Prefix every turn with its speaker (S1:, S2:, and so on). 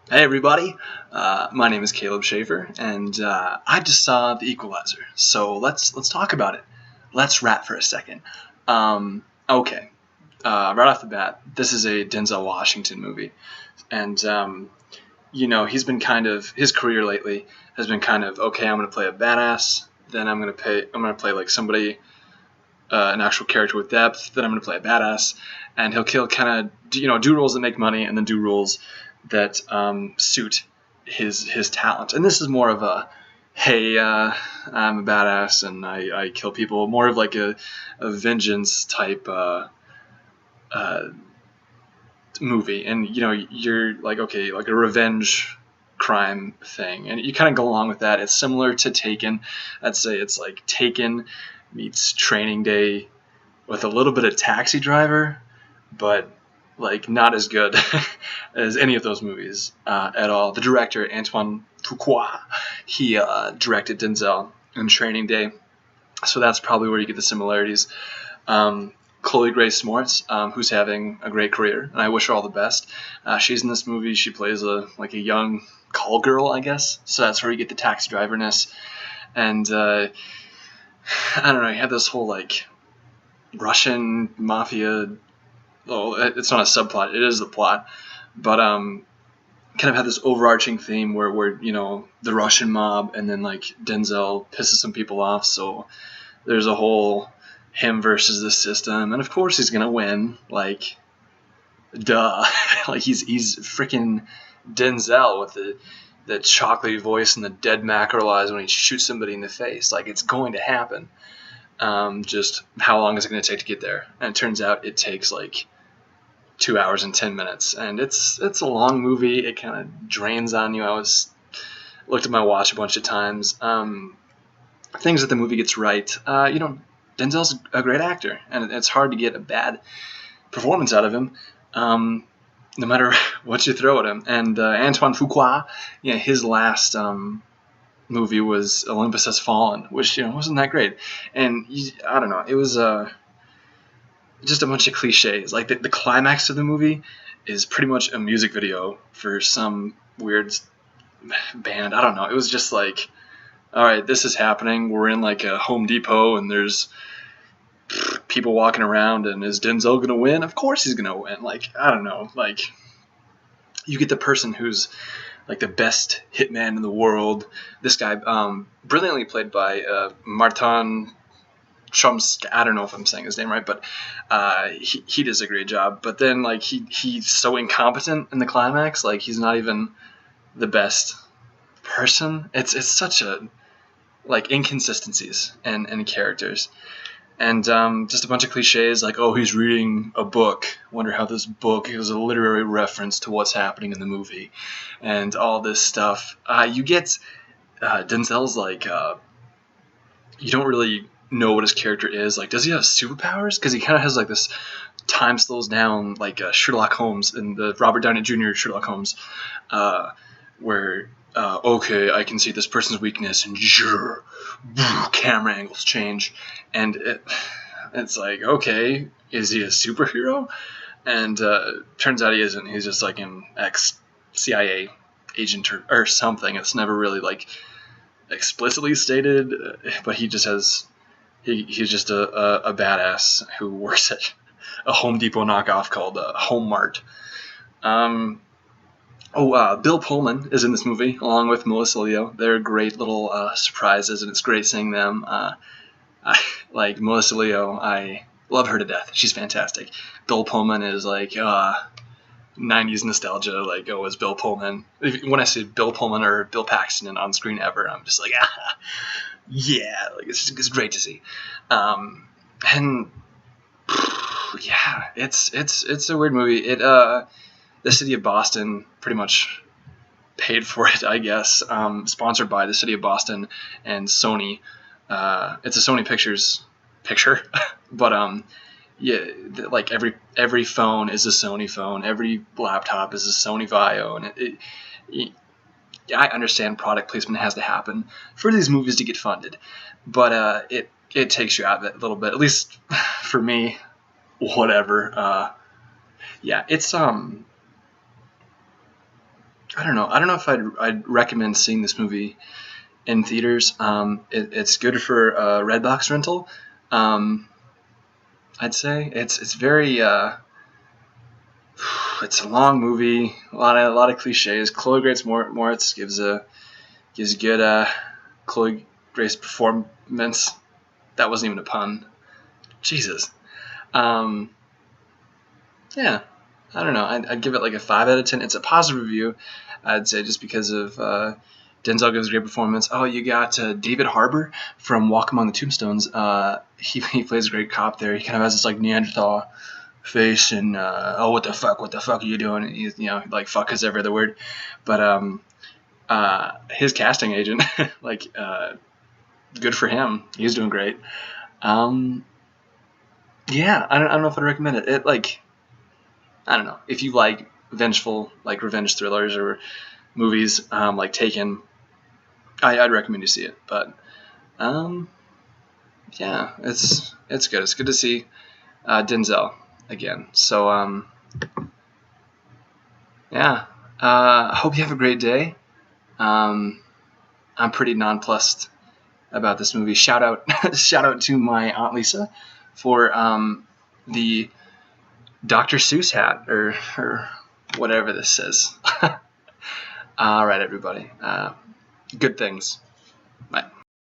S1: Hey everybody, my name is Caleb Schaefer, and I just saw The Equalizer. So let's talk about it. Let's rap for a second. Okay, right off the bat, this is a Denzel Washington movie, and he's been his career lately has been kind of okay. I'm gonna play a badass, then I'm gonna play like somebody, an actual character with depth. Then I'm gonna play a badass, and he'll kill kind of do roles that make money, and then do roles that suit his talent. And this is more of a hey, I'm a badass and I kill people. More of like a vengeance type uh, movie. And you're like okay, like a revenge crime thing, and you kind of go along with that. It's similar to Taken. I'd say it's like Taken meets Training Day with a little bit of Taxi Driver, but like not as good as any of those movies at all. The director Antoine Fuqua, he directed Denzel in Training Day, so that's probably where you get the similarities. Chloe Grace Moretz, who's having a great career, and I wish her all the best. She's in this movie. She plays a young call girl, I guess. So that's where you get the Taxi Driver-ness. And I don't know. You have this whole like Russian mafia. Oh, it's not a subplot. It is the plot, but kind of had this overarching theme where the Russian mob, and then like Denzel pisses some people off. So there's a whole him versus the system, and of course he's gonna win. Like, duh. Like he's freaking Denzel with the chocolatey voice and the dead mackerel eyes when he shoots somebody in the face. Like it's going to happen. Just how long is it going to take to get there? And it turns out it takes like 2 hours and 10 minutes, and it's a long movie. It kind of drains on you. Looked at my watch a bunch of times. Things that the movie gets right. Denzel's a great actor, and it's hard to get a bad performance out of him, no matter what you throw at him. And Antoine Fuqua, his last movie was Olympus Has Fallen, which wasn't that great. And I don't know, it was just a bunch of cliches. Like the climax of the movie is pretty much a music video for some weird band. I don't know. It was just like, all right, this is happening. We're in like a Home Depot, and there's people walking around, and is Denzel gonna win? Of course he's gonna win. Like, I don't know. Like, you get the person who's like the best hitman in the world. This guy, brilliantly played by Martin Chomsky. I don't know if I'm saying his name right, but he does a great job. But then like he's so incompetent in the climax. Like he's not even the best person. It's such a like inconsistencies and characters, and just a bunch of cliches like, oh, he's reading a book. Wonder how this book is a literary reference to what's happening in the movie, and all this stuff. You get Denzel's like you don't really know what his character is. Like, does he have superpowers? Because he kind of has like this time slows down, like Sherlock Holmes in the Robert Downey Jr. Sherlock Holmes, where okay, I can see this person's weakness, and camera angles change, and it's like, okay, is he a superhero? And turns out he isn't. He's just like an ex-CIA agent or something. It's never really like explicitly stated, but he just has. He's just a badass who works at a Home Depot knockoff called Home Mart. Bill Pullman is in this movie along with Melissa Leo. They're great little surprises, and it's great seeing them. Like Melissa Leo, I love her to death. She's fantastic. Bill Pullman is like 90s nostalgia. Like, oh, it's Bill Pullman. When I say Bill Pullman or Bill Paxton on screen ever, I'm just like, yeah, like it's great to see. And yeah, it's a weird movie. The city of Boston pretty much paid for it, I guess. Sponsored by the city of Boston and Sony. It's a Sony Pictures picture, but yeah, like every phone is a Sony phone. Every laptop is a Sony Vaio, and I understand product placement has to happen for these movies to get funded, but it takes you out of it a little bit, at least for me. Whatever. Yeah, it's I don't know. I don't know if I'd recommend seeing this movie in theaters. It's good for Redbox rental. Um, I'd say it's very it's a long movie, a lot of cliches. Chloe Grace Moritz gives a good Chloe Grace performance. That wasn't even a pun. Jesus. Um, yeah, I don't know. I'd give it like a 5 out of 10. It's a positive review, I'd say, just because of Denzel gives a great performance. Oh, you got David Harbour from Walk Among the Tombstones. He plays a great cop there. He kind of has this like Neanderthal face and oh, what the fuck are you doing? And he's, like fuck is every other word. But his casting agent, like good for him. He's doing great. Yeah, I don't know if I'd recommend it. It like, I don't know, if you like vengeful, like revenge thrillers or movies like Taken, I'd recommend you see it. But yeah, it's good. It's good to see Denzel again. So yeah, I hope you have a great day. I'm pretty nonplussed about this movie. Shout out shout out to my Aunt Lisa for the Dr. Seuss hat or whatever this says. All right, everybody. Good things.